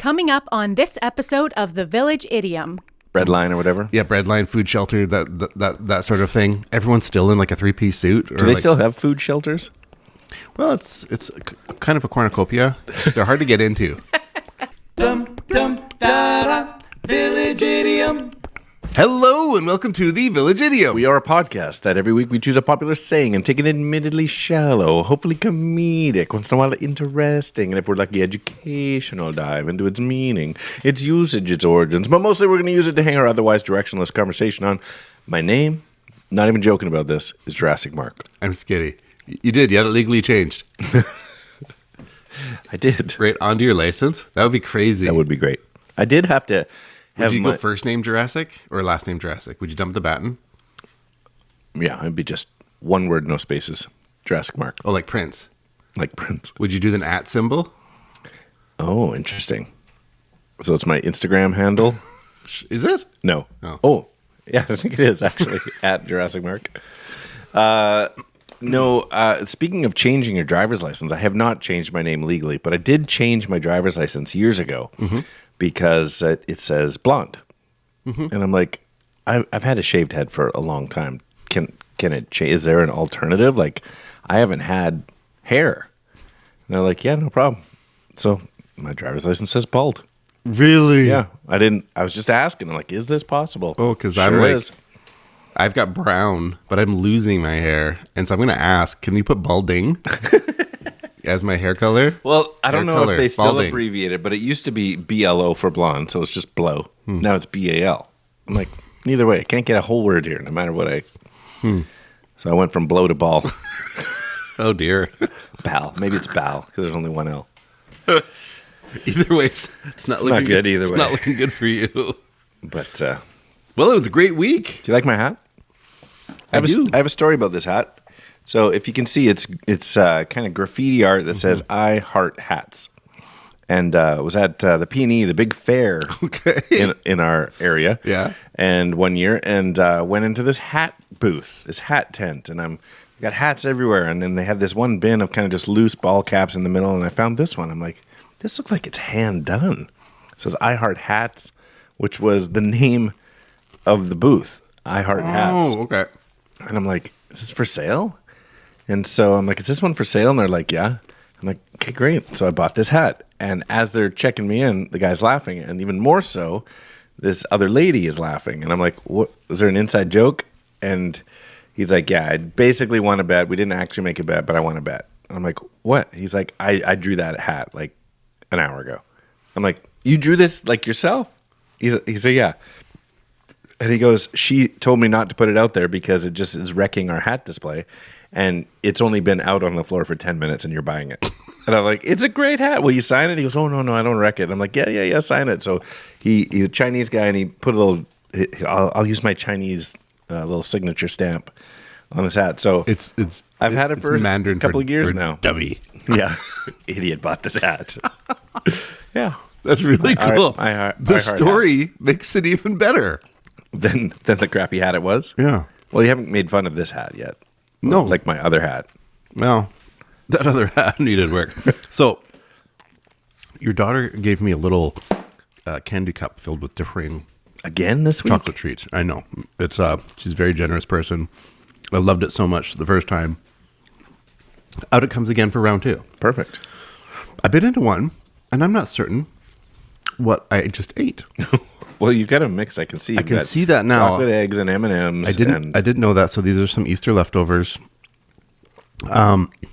Coming up on this episode of the Village Idiom. Breadline or whatever. Yeah, breadline, food shelter, that sort of thing. Everyone's still in like a three-piece suit. Do they still have food shelters? Well, it's kind of a cornucopia. They're hard to get into. Village Idiom. Hello and welcome to the Village Idiom. We are a podcast that every week we choose a popular saying and take it admittedly shallow, hopefully comedic, once in a while interesting, and if we're lucky, educational dive into its meaning, its usage, its origins. But mostly we're going to use it to hang our otherwise directionless conversation on. My name, not even joking about this, is Jurassic Mark. I'm skitty. You did. You had it legally changed. I did. Right onto your license? That would be crazy. That would be great. I did have to have Would you go first name Jurassic or last name Jurassic? Would you dump the baton? Yeah, it'd be just one word, no spaces. Jurassic Mark. Oh, like Prince. Like Prince. Would you do the @ symbol? Oh, interesting. So it's my Instagram handle? Is it? No. Oh. Yeah, I think it is actually at Jurassic Mark. No, speaking of changing your driver's license, I have not changed my name legally, but I did change my driver's license years ago because it says blonde. And I'm like, I've had a shaved head for a long time. Can it change? Is there an alternative? Like, I haven't had hair. And they're like, yeah, no problem. So my driver's license says bald. Really? Yeah. I was just asking. I'm like, is this possible? Oh, because sure I'm like, is. I've got brown, but I'm losing my hair. And so I'm going to ask, can you put balding as my hair color? Well, I don't know if they still balding. abbreviate it, but it used to be BLO for blonde, so it's just blow. Now it's BAL. I'm like, neither way, I can't get a whole word here, no matter what I... So I went from blow to ball. Oh, dear. Bal. Maybe it's bal, because there's only one L. Either way, it's not looking good either way. It's not looking good for you. But, Well, it was a great week. do you like my hat? I do. I have a story about this hat. So if you can see, it's kind of graffiti art that says, I heart hats. And it was at the P&E, the big fair in our area. Yeah. And one year, and went into this hat booth, this hat tent, and got hats everywhere. And then they had this one bin of kind of just loose ball caps in the middle, and I found this one. I'm like, this looks like it's hand done. It says I Heart Hats, which was the name of the booth. I Heart Hats. Oh, okay. And I'm like, is this for sale? And so I'm like, is this one for sale? And they're like, yeah. I'm like, okay, great. So I bought this hat. And as they're checking me in, the guy's laughing. And even more so, this other lady is laughing. And I'm like, what? Was there an inside joke? And he's like, yeah, I basically won a bet. We didn't actually make a bet, but I won a bet. And I'm like, what? He's like, I drew that hat like an hour ago. I'm like, you drew this like yourself? He said, yeah. And he goes, she told me not to put it out there because it just is wrecking our hat display. And it's only been out on the floor for 10 minutes and you're buying it. And I'm like, it's a great hat. Will you sign it? He goes, oh, no, I don't wreck it. I'm like, yeah, sign it. So he's a Chinese guy and he put a little, I'll use my Chinese little signature stamp on this hat. So I've had it for Mandarin a couple of years for now. Dummy. Yeah. Idiot bought this hat. Yeah. That's really cool. The story makes it even better. Than the crappy hat it was? Yeah. Well, you haven't made fun of this hat yet. No. Like my other hat. Well, that other hat needed work. So, your daughter gave me a little candy cup filled with differing Again this week? chocolate treats. I know. It's she's a very generous person. I loved it so much the first time. Out it comes again for round 2. Perfect. I bit into one, and I'm not certain what I just ate. Well, you've got a mix. I can see. I can see that now. Chocolate eggs and M&Ms. I didn't know that. So these are some Easter leftovers.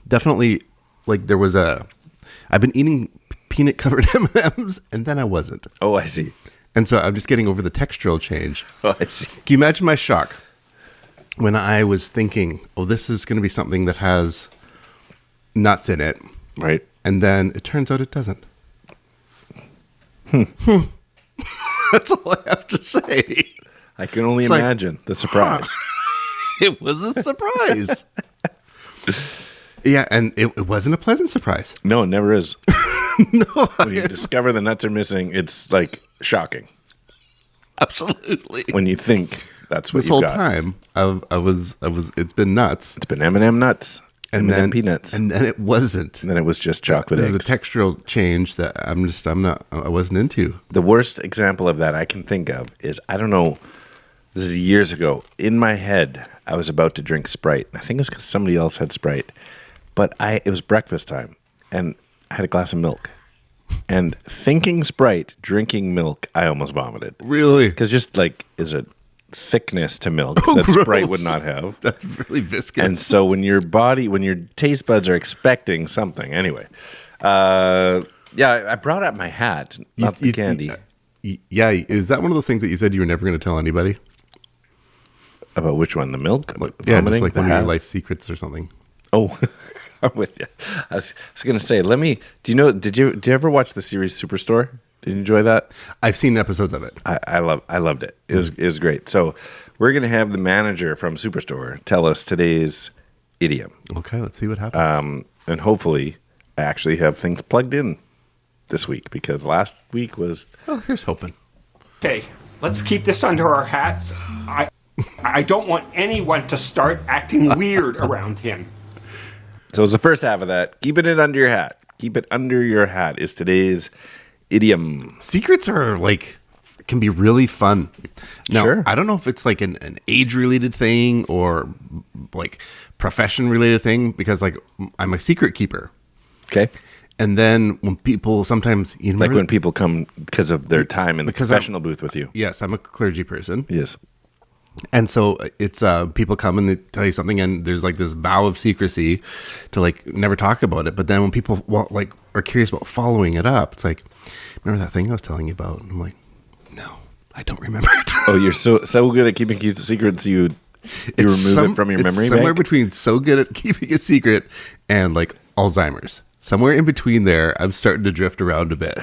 Definitely, like there was I've been eating peanut covered M&Ms, and then I wasn't. Oh, I see. And so I'm just getting over the textural change. Oh, I see. Can you imagine my shock when I was thinking, oh, this is going to be something that has nuts in it. Right. And then it turns out it doesn't. That's all I have to say. I can only It's imagine the surprise. It was a surprise. Yeah, and it wasn't a pleasant surprise. No, it never is. No. When you discover the nuts are missing, it's like shocking. Absolutely. When you think that's what This you whole got. time, I was. It's been nuts. It's been M&M nuts. and M&M then peanuts. and then it wasn't. And then it was just chocolate eggs. There was a textural change that I wasn't into. The worst example of that I can think of is, I don't know, this is years ago. In my head, I was about to drink Sprite. I think it was because somebody else had Sprite. But it was breakfast time, and I had a glass of milk. And thinking Sprite, drinking milk, I almost vomited. Really? Because just like is a thickness to milk that gross. Sprite would not have. That's really viscous. And so when your taste buds are expecting something, anyway. I brought up my hat, not the candy. Yeah, is that one of those things that you said you were never going to tell anybody? About which one? The milk? Yeah, just like the one of hat? your life secrets or something. Oh, I'm with you. I was going to say, did you ever watch the series Superstore? Did you enjoy that? I've seen episodes of it. I loved it. It was great. So we're going to have the manager from Superstore tell us today's idiom. Okay, let's see what happens. And hopefully I actually have things plugged in this week, because last week was... Well, here's hoping. Okay, let's keep this under our hats. I don't want anyone to start acting weird around him. So it's the first half of that. Keeping it under your hat. Keep it under your hat is today's idiom. Secrets are can be really fun. Now, Sure. I don't know if it's like an age-related thing or like profession-related thing, because I'm a secret keeper. Okay. And then when people sometimes... Like when people come because of their time in the confessional booth with you. Yes, I'm a clergy person. Yes. And so it's people come and they tell you something, and there's like this vow of secrecy to never talk about it. But then when people are curious about following it up, it's like, remember that thing I was telling you about? And I'm like, no, I don't remember it. Oh, you're so good at keeping secrets, you remove it from your memory somewhere bank? between so good at keeping a secret and Alzheimer's. Somewhere in between there, I'm starting to drift around a bit.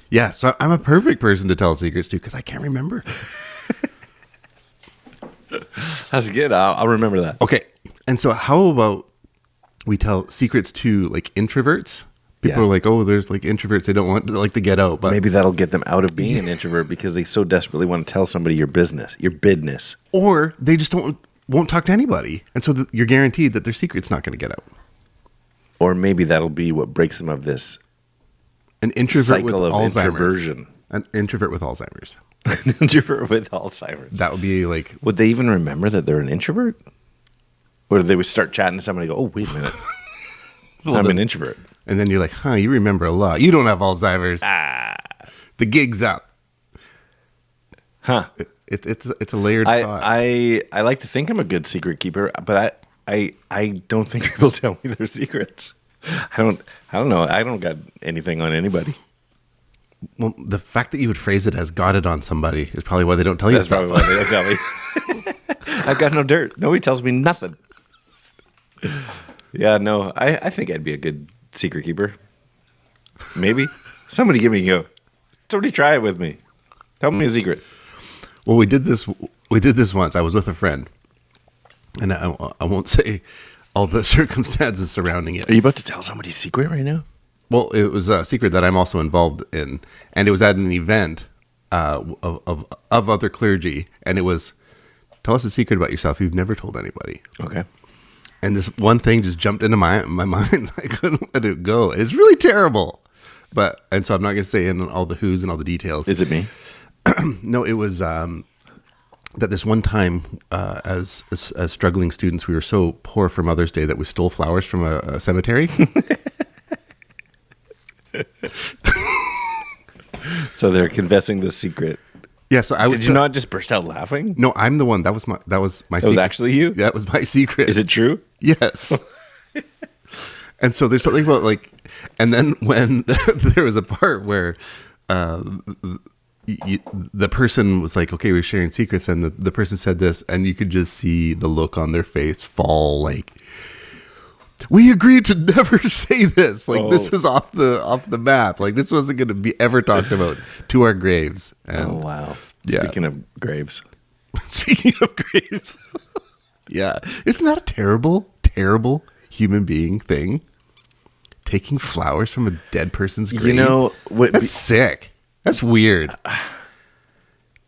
Yeah, so I'm a perfect person to tell secrets to, because I can't remember. That's good. I'll remember that. Okay, and so how about we tell secrets to introverts? People are like, oh, there's introverts, they don't want to get out, but Maybe that'll get them out of being an introvert because they so desperately want to tell somebody your business, your bidness. or they just won't talk to anybody, and so you're guaranteed that their secret's not going to get out. Or maybe that'll be what breaks them of this An introvert with cycle of Alzheimer's. introversion. An introvert with Alzheimer's. An introvert with Alzheimer's. That would be Would they even remember that they're an introvert? Or they would start chatting to somebody and go, oh, wait a minute. I'm an introvert. and then you're like, huh, you remember a lot. You don't have Alzheimer's. The gig's up. Huh. It's a layered thought. I like to think I'm a good secret keeper, but I don't think people tell me their secrets. I don't know. I don't got anything on anybody. Well, the fact that you would phrase it as got it on somebody is probably why they don't tell you That's stuff. probably why they don't tell me. I've got no dirt. Nobody tells me nothing. Yeah, no, I think I'd be a good secret keeper. Maybe. Somebody give me a go. Somebody try it with me. Tell me a secret. Well, we did this once. I was with a friend, and I won't say all the circumstances surrounding it. Are you about to tell somebody's secret right now? Well, it was a secret that I'm also involved in, and it was at an event of other clergy, and it was, tell us a secret about yourself you've never told anybody. Okay. And this one thing just jumped into my mind. I couldn't let it go. It's really terrible. And so I'm not going to say in all the who's and all the details. Is it me? No, it was that this one time, as struggling students, we were so poor for Mother's Day that we stole flowers from a cemetery. So they're confessing the secret. Yeah, so I was. Did you not just burst out laughing? No, I'm the one. That was my. That was secret. actually you? That was my secret. Is it true? Yes. And so there's something about and then when there was a part where the person was like, okay, we're sharing secrets, and the person said this, and you could just see the look on their face fall we agreed to never say this. This was off the map. This wasn't going to be ever talked about to our graves. And, Oh, wow. Yeah. Speaking of graves. Speaking of graves. Yeah. Isn't that a terrible, terrible human being thing? Taking flowers from a dead person's grave. You know, that's sick. That's weird.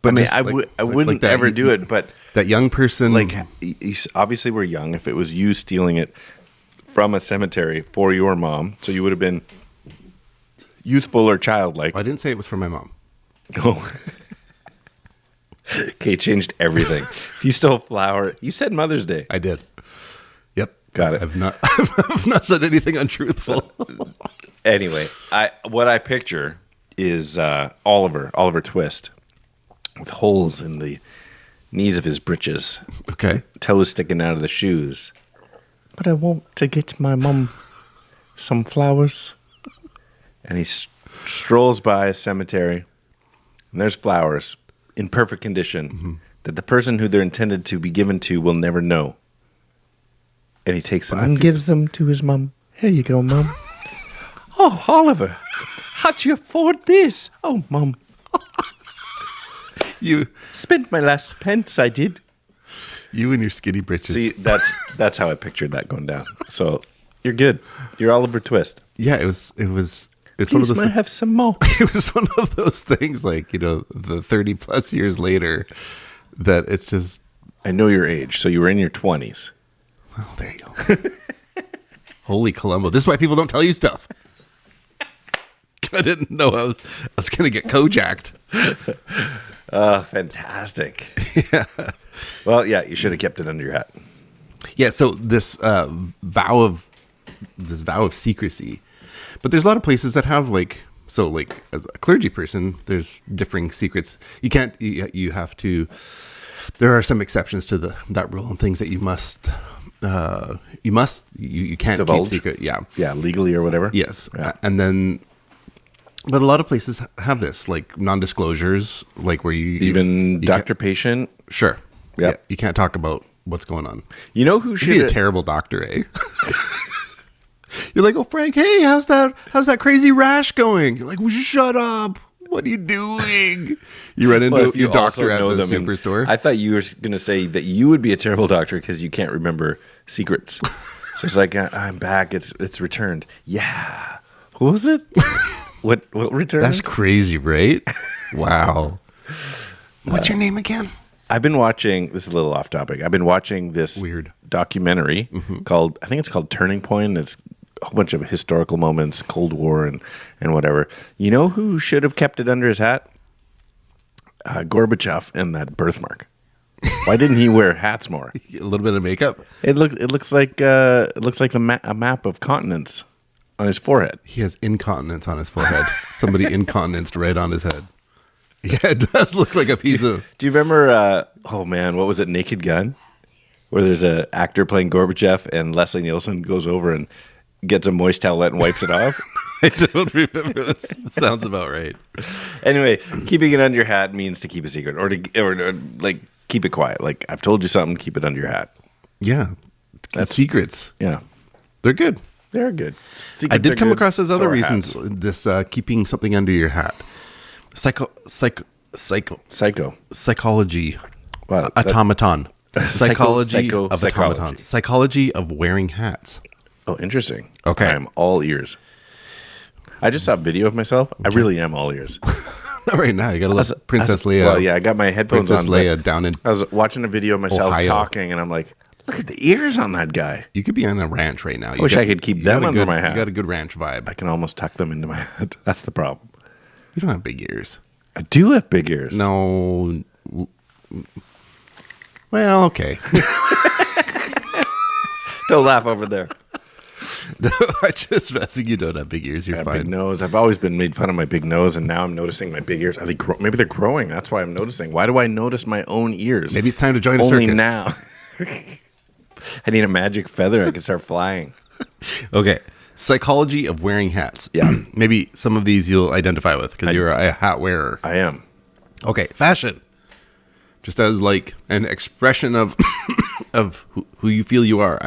But I wouldn't ever do it, but that young person, obviously we're young. If it was you stealing it from a cemetery for your mom. So you would have been youthful or childlike. I didn't say it was for my mom. Oh. Okay, changed everything. If you stole a flower, you said Mother's Day. I did. Yep. Got it. I've not said anything untruthful. Anyway, what I picture is Oliver Twist, with holes in the knees of his breeches. Okay. Toes sticking out of the shoes. But I want to get my mum some flowers. And he strolls by a cemetery, and there's flowers in perfect condition that the person who they're intended to be given to will never know. And he takes them and gives them to his mum. Here you go, Mum. Oh, Oliver, how'd you afford this? Oh, Mum. You Spent my last pence, I did. You and your skinny britches. See, that's how I pictured that going down. So you're good. You're Oliver Twist. Yeah, it's one of Please, those. may I have some more? It was one of those things, like, you know, the 30 plus years later, that it's just. I know your age, so you were in your 20s. Well, there you go. Holy Columbo! This is why people don't tell you stuff. I didn't know I was going to get Kojak'd. Fantastic. Yeah. Well, yeah, you should have kept it under your hat. Yeah. So this vow of secrecy, but there's a lot of places that have like as a clergy person, there's differing secrets. You can't. You have to. There are some exceptions to that rule and things that you can't Divulge? keep secret. Yeah. Yeah, legally or whatever. Yes. Yeah. And then. But a lot of places have this, like non-disclosures, like where you Even doctor-patient. Sure. Yep. Yeah. You can't talk about what's going on. You know who You'd should be a terrible doctor, eh? You're like, oh, Frank, hey, how's that crazy rash going? You're like, well, shut up. What are you doing? You run into your doctor at the superstore. I thought you were going to say that you would be a terrible doctor because you can't remember secrets. So it's like, I'm back. It's returned. Yeah. Who was it? What returned? That's crazy, right? Wow. What's your name again? I've been watching, this is a little off topic. I've been watching this Weird documentary called, I think it's called Turning Point. It's a whole bunch of historical moments, Cold War and whatever. You know who should have kept it under his hat? Gorbachev and that birthmark. Why didn't he wear hats more? A little bit of makeup. It looks like a map of continents on his forehead. He has incontinence on his forehead. Somebody incontinenced right on his head. Yeah, it does look like a piece of. Do you remember? Oh man, what was it? Naked Gun, where there's an actor playing Gorbachev, and Leslie Nielsen goes over and gets a moist towelette and wipes it off. I don't remember. That sounds about right. Anyway, keeping it under your hat means to keep a secret, or like keep it quiet. Like, I've told you something, keep it under your hat. Yeah, that's secrets. Yeah, they're good. They're good. Secrets I did come good. across those other reasons. Hats. This keeping something under your hat. Psychology. Wow, Automaton. Psychology of psychology. automatons. Psychology of wearing hats. Oh, interesting. Okay. I'm all ears. I just saw a video of myself. Okay. I really am all ears. Not right now. You got to listen Princess Leia. Well, yeah, I got my headphones Princess on. Leia down in I was watching a video of myself Ohio. talking, and I'm like, look at the ears on that guy. You could be on a ranch right now. I wish I could keep them under my hat. You got a good ranch vibe. I can almost tuck them into my hat. That's the problem. You don't have big ears. I do have big ears. No. Well, okay. Don't laugh over there. No, I just messing. You don't have big ears. You're fine. Big nose. I've always been made fun of my big nose, and now I'm noticing my big ears. Are they maybe they're growing. That's why I'm noticing. Why do I notice my own ears? Maybe it's time to join a Only circus. now. I need a magic feather. I can start flying. Okay. Psychology of wearing hats. Yeah. Maybe some of these you'll identify with because you're a hat wearer. I am. Okay. Fashion. Just as like an expression of of who you feel you are.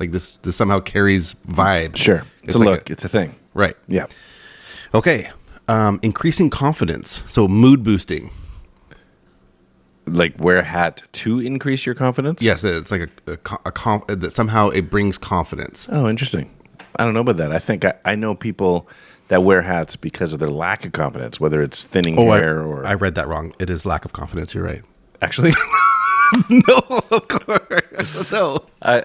Like this somehow carries vibe. Sure. It's a like look. It's a thing. Right. Yeah. Okay. Increasing confidence. So mood boosting. Like wear a hat to increase your confidence? Yes, it's like that somehow it brings confidence. Oh, interesting. I don't know about that. I think I know people that wear hats because of their lack of confidence, whether it's thinning hair or... I read that wrong. It is lack of confidence. You're right. Actually? No, of course. No. I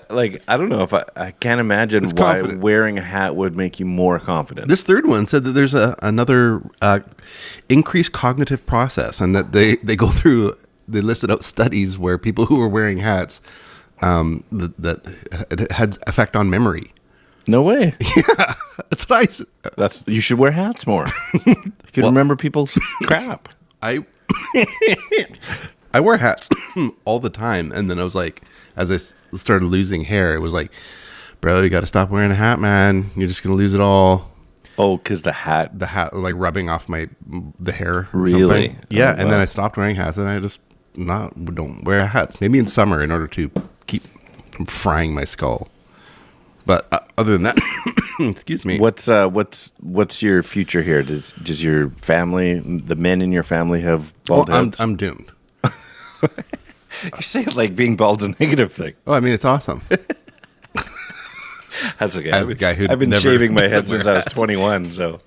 don't know if I can't imagine It's why confident. wearing a hat would make you more confident. This third one said that there's another increased cognitive process, and that they go through. They listed out studies where people who were wearing hats that it had effect on memory. No way. That's nice. You should wear hats more. You can remember people's crap. I wear hats all the time, and then I was like, as I started losing hair, it was like, bro, you got to stop wearing a hat, man. You're just gonna lose it all. Oh, because the hat. Like rubbing off the hair. Or Really? something. Yeah, Oh, and then wow. I stopped wearing hats, and I just don't wear hats. Maybe in summer in order to keep from frying my skull. But other than that, excuse me. What's your future here? Does your family, the men in your family, have bald heads? I'm doomed. You say it like being bald's a negative thing. Oh, I mean, it's awesome. That's okay. As the guy who I've been never shaving my head doesn't wear since I was hats. 21. So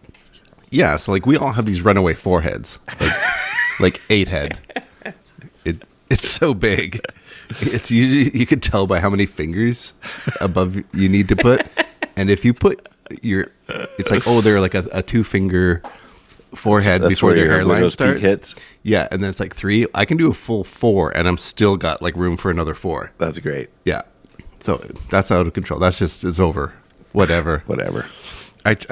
Yeah, so like we all have these runaway foreheads, like 8 head. It's so big. It's usually, you could tell by how many fingers above you need to put, and if you put it's like, oh, they're like a 2-finger forehead that's before where their your hairline widow's peak starts. hits. Yeah, and then it's like 3. I can do a full 4, and I'm still got like room for another 4. that's great. Yeah, so that's out of control. That's just it's over. Whatever. Whatever. It's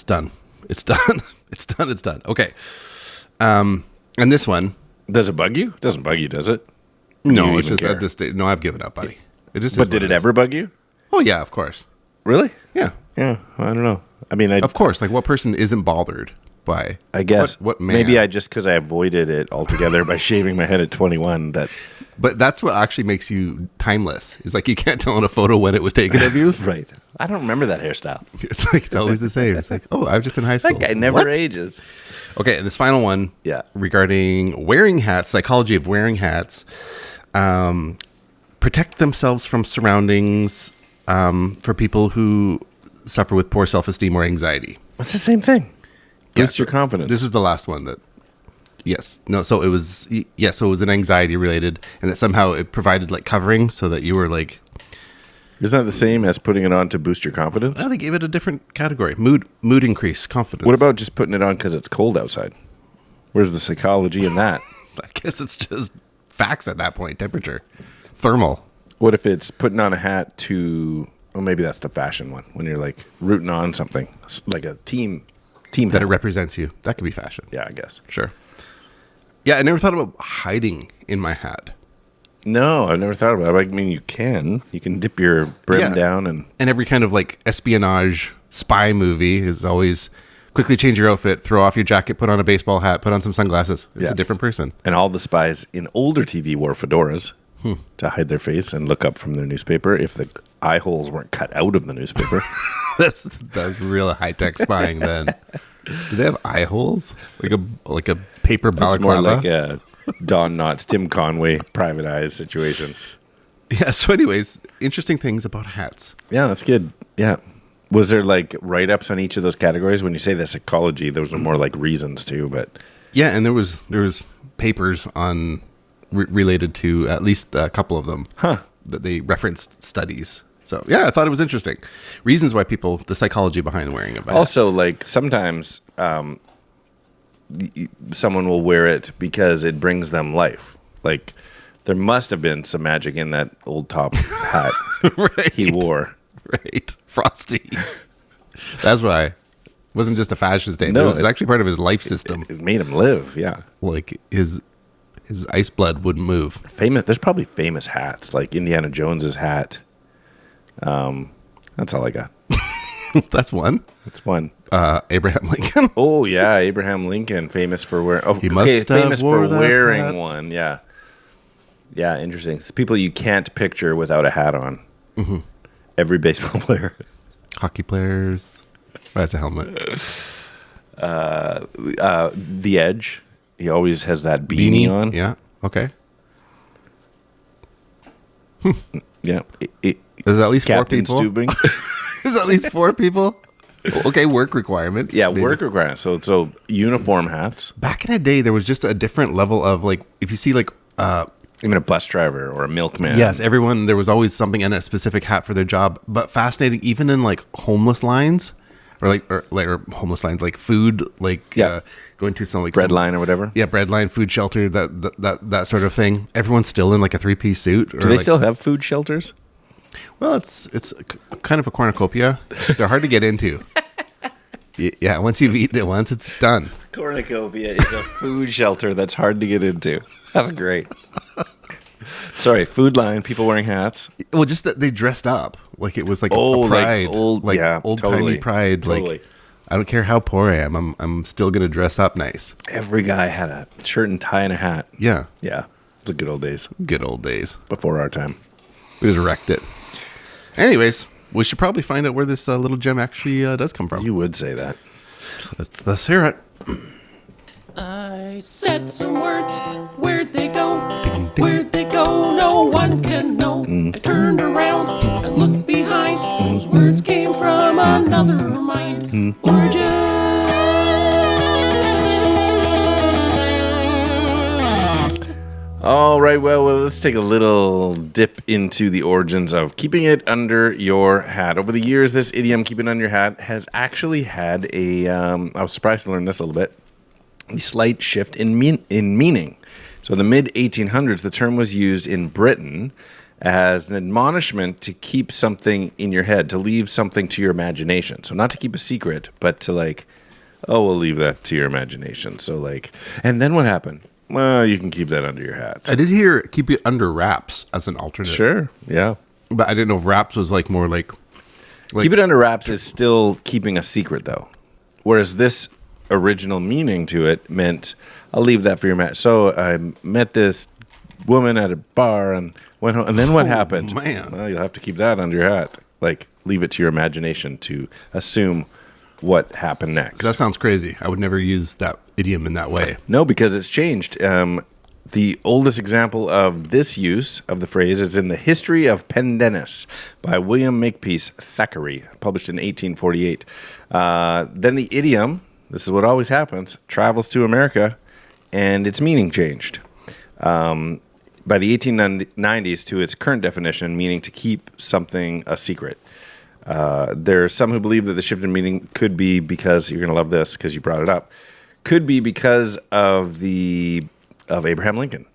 done. It's done. It's done. It's done. Okay. And this one. Does it bug you? It doesn't bug you, does it? No, You it's even just care? at this stage. No, I've given up, buddy. It just. But did it ever bug you? Oh yeah, of course. Really? Yeah, Yeah. I don't know. I mean, of course. Like, what person isn't bothered by? I guess what man? maybe just because I avoided it altogether by shaving my head at 21. But that's what actually makes you timeless. It's like you can't tell in a photo when it was taken of you. Right. I don't remember that hairstyle. It's like it's always the same. It's like, oh, I was just in high school. That guy never What? ages. Okay, and this final one, Yeah. regarding wearing hats, psychology of wearing hats, protect themselves from surroundings for people who suffer with poor self-esteem or anxiety. It's the same thing. Boost your confidence. This is the last one that, yes, no, so it was, yes, so it was an anxiety related, and that somehow it provided like covering so that you were like, Isn't that the same as putting it on to boost your confidence? well, they gave it a different category, mood increase, confidence. What about just putting it on because it's cold outside? Where's the psychology in that? I guess it's just facts at that point, temperature, thermal. What if it's putting on a hat to? Well, maybe that's the fashion one. When you're like rooting on something, like a team That hat. it represents you. That could be fashion. Yeah, I guess. Sure. Yeah, I never thought about hiding in my hat. No, I've never thought about it. I mean, you can dip your brim Yeah. down and And every kind of like espionage spy movie is always quickly change your outfit, throw off your jacket, put on a baseball hat, put on some sunglasses. It's Yeah. a different person. and all the spies in older TV wore fedoras to hide their face and look up from their newspaper if the eye holes weren't cut out of the newspaper. That's real high tech spying then. Do they have eye holes? Like a paper It's more balaclava? like a Don Knotts, Tim Conway, Private Eyes situation. Yeah, so anyways, interesting things about hats. Yeah, that's good. Yeah. Was there like write-ups on each of those categories? When you say the psychology, those are more like reasons too, but Yeah, and there was papers on related to at least a couple of them that they referenced studies. So yeah, I thought it was interesting. Reasons why people, the psychology behind wearing a hat. also like sometimes someone will wear it because it brings them life. Like there must have been some magic in that old top hat Right. he wore. Right, Frosty. That's why it wasn't just a fashion statement. No, It was actually part of his life system. It made him live. Yeah. Like his ice blood wouldn't move. Famous. There's probably famous hats like Indiana Jones's hat. That's all I got. That's one. That's one. Abraham Lincoln. Oh yeah, Abraham Lincoln, famous for wearing. Oh, He must have famous wore for that wearing hat. one. Yeah, yeah, interesting. It's people you can't picture without a hat on. Mm-hmm. Every baseball player. Hockey players. That's a helmet. The Edge. He always has that beanie on. Yeah. Okay. Yeah. There's at least Captain 4 people. Stubing. There's at least 4 people. Okay, work requirements. Yeah, maybe. work requirements. So uniform hats. Back in the day, there was just a different level of like, if you see like Even a bus driver or a milkman. Yes, everyone, there was always something in a specific hat for their job. But fascinating, even in like homeless lines or homeless lines, like food, like going to some like bread line or whatever. Yeah, bread line, food shelter, that sort of thing. Everyone's still in like a 3-piece suit. Do they still have food shelters? Well, it's kind of a cornucopia. They're hard to get into. Yeah, once you've eaten it once, it's done. Cornucopia is a food shelter that's hard to get into. That's great. Sorry, food line, people wearing hats. Well, just that they dressed up like it was like a like pride, old timey totally, pride. totally. Like, I don't care how poor I am, I'm still gonna dress up nice. Every guy had a shirt and tie and a hat. Yeah, It's the good old days. good old days Before our time. We just wrecked it. Anyways, we should probably find out where this little gem actually does come from. You would say that. Let's hear it. I said some words, where'd they go? Where'd they go? No one can know. I turned around and looked behind. Those words came from another mind. Origin. All right, well, let's take a little dip into the origins of keeping it under your hat. Over the years, this idiom, keep it under your hat, has actually had a, I was surprised to learn this a little bit, a slight shift in meaning. So in the mid-1800s, the term was used in Britain as an admonishment to keep something in your head, to leave something to your imagination. So not to keep a secret, but to like, oh, we'll leave that to your imagination. So like, and then what happened? Well, you can keep that under your hat. I did hear keep it under wraps as an alternate. Sure, yeah. But I didn't know if wraps was like more like Keep it under wraps is still keeping a secret, though. Whereas this original meaning to it meant, I'll leave that for your match. So I met this woman at a bar and went home. And then what happened? Man. Well, you'll have to keep that under your hat. Like, leave it to your imagination to assume what happened next. that sounds crazy. I would never use that idiom in that way. No, because it's changed. The oldest example of this use of the phrase is in the History of Pendennis by William Makepeace Thackeray, published in 1848. Then the idiom, this is what always happens, travels to America, and its meaning changed. By the 1890s to its current definition, meaning to keep something a secret. There are some who believe that the shift in meaning could be because, you're going to love this because you brought it up, could be because of Abraham Lincoln.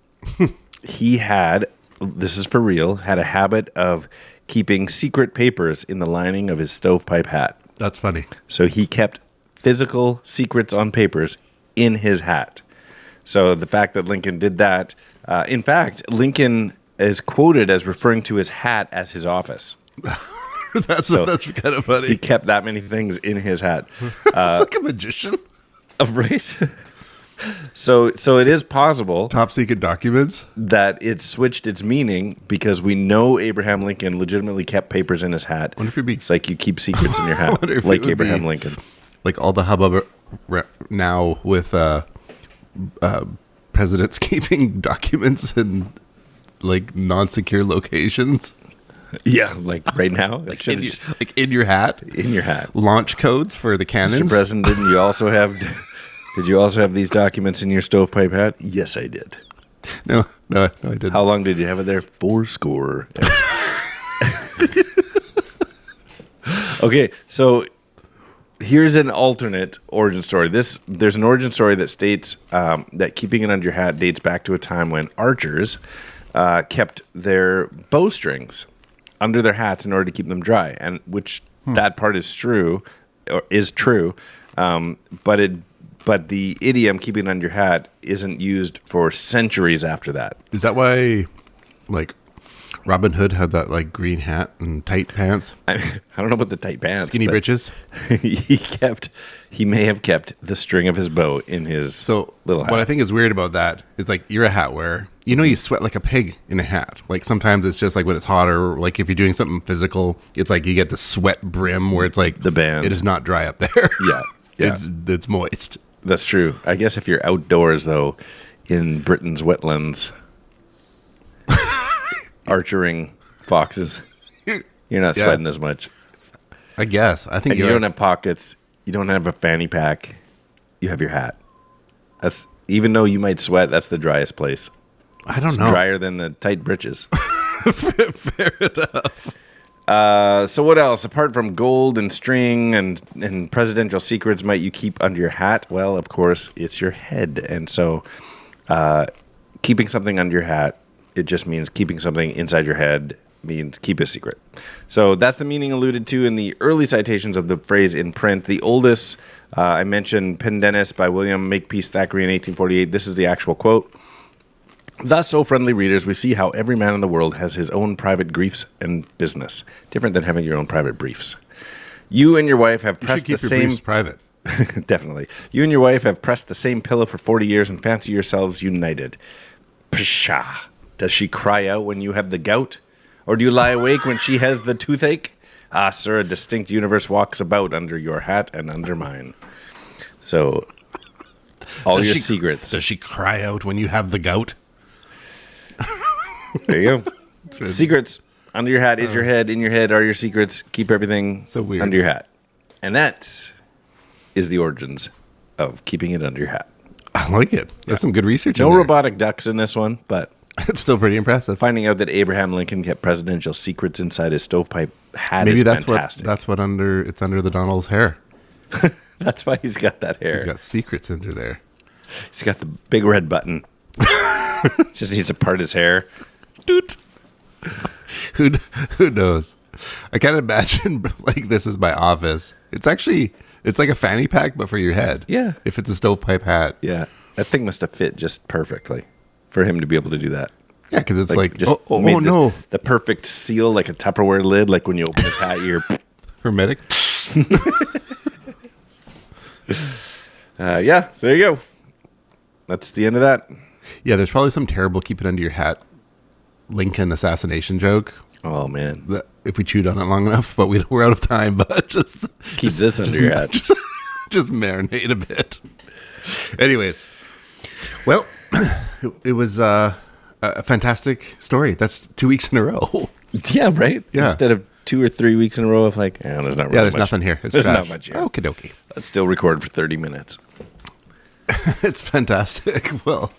He had, this is for real, had a habit of keeping secret papers in the lining of his stovepipe hat. That's funny. So he kept physical secrets on papers in his hat. So the fact that Lincoln did that, in fact, Lincoln is quoted as referring to his hat as his office. that's kind of funny. He kept that many things in his hat. It's like a magician. Right? So it is possible Top secret documents. that it switched its meaning because we know Abraham Lincoln legitimately kept papers in his hat. Wonder if it'd be- It's like you keep secrets in your hat, Wonder if like it would Abraham be- Lincoln. Like all the hubbub now with presidents keeping documents in like non-secure locations. Yeah, like right now. It should have just Like in your hat. in your hat. Launch codes for the cannons. Mr. President, didn't you also have? Did you also have these documents in your stovepipe hat? Yes, I did. No, I didn't. How long did you have it there? 4 Okay, so here's an alternate origin story. There's an origin story that states that keeping it under your hat dates back to a time when archers kept their bowstrings under their hats in order to keep them dry, and which that part is true, but the idiom "keeping it under your hat" isn't used for centuries after that. Is that why, like, Robin Hood had that like green hat and tight pants, I don't know about the tight pants, skinny but breeches? he may have kept the string of his bow in his So little hat. what I think is weird about that is like you're a hat wearer. You know, you sweat like a pig in a hat. Like sometimes it's just like when it's hot, or like if you're doing something physical, it's like you get the sweat brim where it's like The band. It is not dry up there. Yeah. It's moist. That's true. I guess if you're outdoors, though, in Britain's wetlands, archering foxes, you're not Yeah. sweating as much. I guess. I think And you don't have pockets. You don't have a fanny pack. You have your hat. That's even though you might sweat, that's the driest place. I don't It's know. drier than the tight britches. Fair enough. So what else? Apart from gold and string and presidential secrets might you keep under your hat? Well, of course, it's your head. And so keeping something under your hat, it just means keeping something inside your head means keep a secret. So that's the meaning alluded to in the early citations of the phrase in print. The oldest, I mentioned Pendennis by William Makepeace Thackeray in 1848. This is the actual quote. Thus, O friendly readers, we see how every man in the world has his own private griefs and business, different than having your own private briefs. You and your wife have You should pressed keep the your same... briefs private. Definitely. You and your wife have pressed the same pillow for 40 years and fancy yourselves united. Pshaw. Does she cry out when you have the gout? Or do you lie awake when she has the toothache? Ah, sir, a distinct universe walks about under your hat and under mine. So, all Does your she- secrets. Does she cry out when you have the gout? There you go. Secrets. Under your hat is your head. In your head are your secrets. Keep everything So weird. under your hat. And that is the origins of keeping it under your hat. I like it. There's some good research No in there. robotic ducks in this one, but It's still pretty impressive. finding out that Abraham Lincoln kept presidential secrets inside his stovepipe hat Maybe is that's fantastic. it's under the Donald's hair. That's why he's got that hair. He's got secrets under there. He's got the big red button. Just needs to part his hair. Doot. Who knows? I can't imagine like this is my office. It's like a fanny pack, but for your head. Yeah. If it's a stovepipe hat. Yeah, that thing must have fit just perfectly for him to be able to do that. Yeah, because it's like just oh made no, the perfect seal, like a Tupperware lid, like when you open his hat, you're... hermetic. Yeah, there you go. That's the end of that. Yeah, there's probably some terrible keep it under your hat Lincoln assassination joke Oh, man. that if we chewed on it long enough, but we're out of time. But just Keep this under your hat. just marinate a bit. Anyways, well, it was a fantastic story. That's 2 weeks in a row. Yeah, right? Yeah. Instead of 2 or 3 weeks in a row of like, there's not really Yeah, there's much. nothing here. It's There's trash. not much here. Okie dokie. Let's still record for 30 minutes. It's fantastic. Well,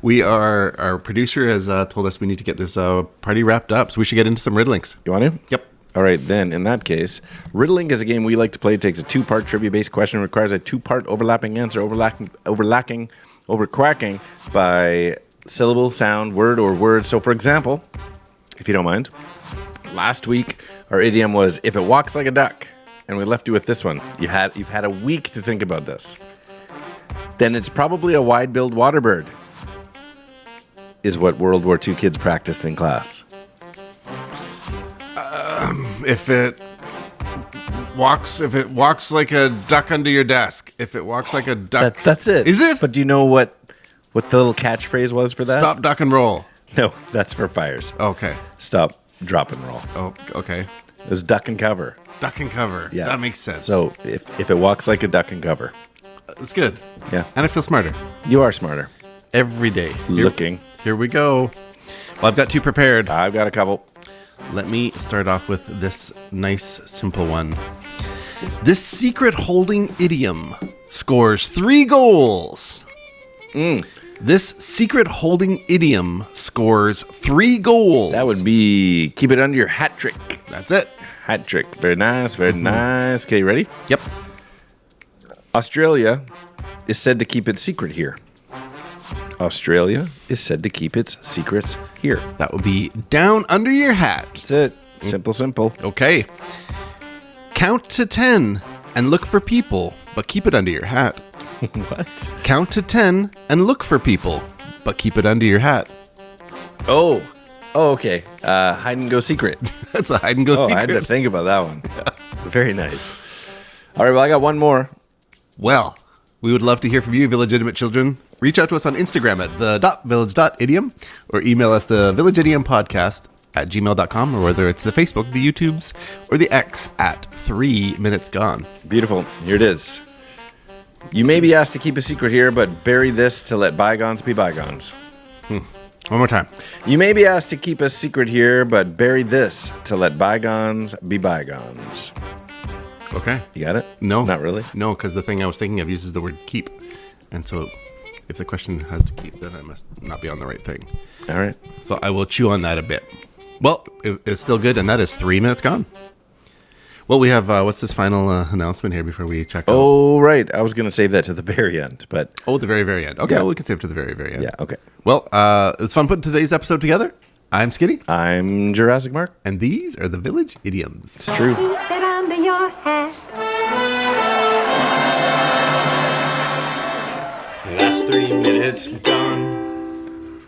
our producer has told us we need to get this party wrapped up, so we should get into some riddlings. You want to? Yep. All right, then, in that case, riddling is a game we like to play. It takes a 2-part trivia-based question, requires a 2-part overlapping answer, overquacking by syllable, sound, word, or word. So, for example, if you don't mind, last week our idiom was, if it walks like a duck, and we left you with this one. You've had a week to think about this. Then it's probably a wide-billed water bird, is what World War II kids practiced in class. If it walks like a duck under your desk. If it walks like a duck. That's it. Is it? But do you know what the little catchphrase was for that? Stop, duck, and roll. No, that's for fires. Okay. Stop, drop, and roll. Oh, okay. It was duck and cover. Duck and cover. Yeah. That makes sense. So if it walks like a duck and cover. it's good. Yeah. And I feel smarter You are smarter. every day. Looking. Here we go. Well, I've got 2 prepared. I've got a couple. Let me start off with this nice, simple one. This secret holding idiom scores 3 goals. This secret holding idiom scores 3 goals. That would be keep it under your hat trick. That's it. Hat trick. Very nice. Very nice. Okay, ready? Yep. Australia is said to keep its secret here. Australia is said to keep its secrets here. That would be down under your hat. That's it. Simple, simple. Okay. Count to 10 and look for people, but keep it under your hat. What? Count to 10 and look for people, but keep it under your hat. Oh, okay. Hide and go secret. That's a hide and go Oh, I had to secret. think about that one. Very nice. All right, well, I got one more. Well, we would love to hear from you, Village children. Reach out to us on Instagram at the.village.idiom or email us the villageidiompodcast@gmail.com, or whether it's the Facebook, the YouTubes, or the X at 3 Minutes Gone. Beautiful. Here it is. You may be asked to keep a secret here, but bury this to let bygones be bygones. One more time. You may be asked to keep a secret here, but bury this to let bygones be bygones. Okay. You got it? No. Not really? No, because the thing I was thinking of uses the word keep. And so If the question has to keep, then I must not be on the right thing. All right. So I will chew on that a bit. Well, it's still good, and that is 3 minutes gone. Well, we have, what's this final announcement here before we check out? Oh, right. I was going to save that to the very end, but... Oh, the very, very end. Okay, Yeah. well, we can save it to the very, very end. Yeah, okay. Well, it's fun putting today's episode together. I'm Skinny, I'm Jurassic Mark. and these are the Village Idioms. It's true. Keep.It.Under.Your.Hat. Last 3 minutes gone.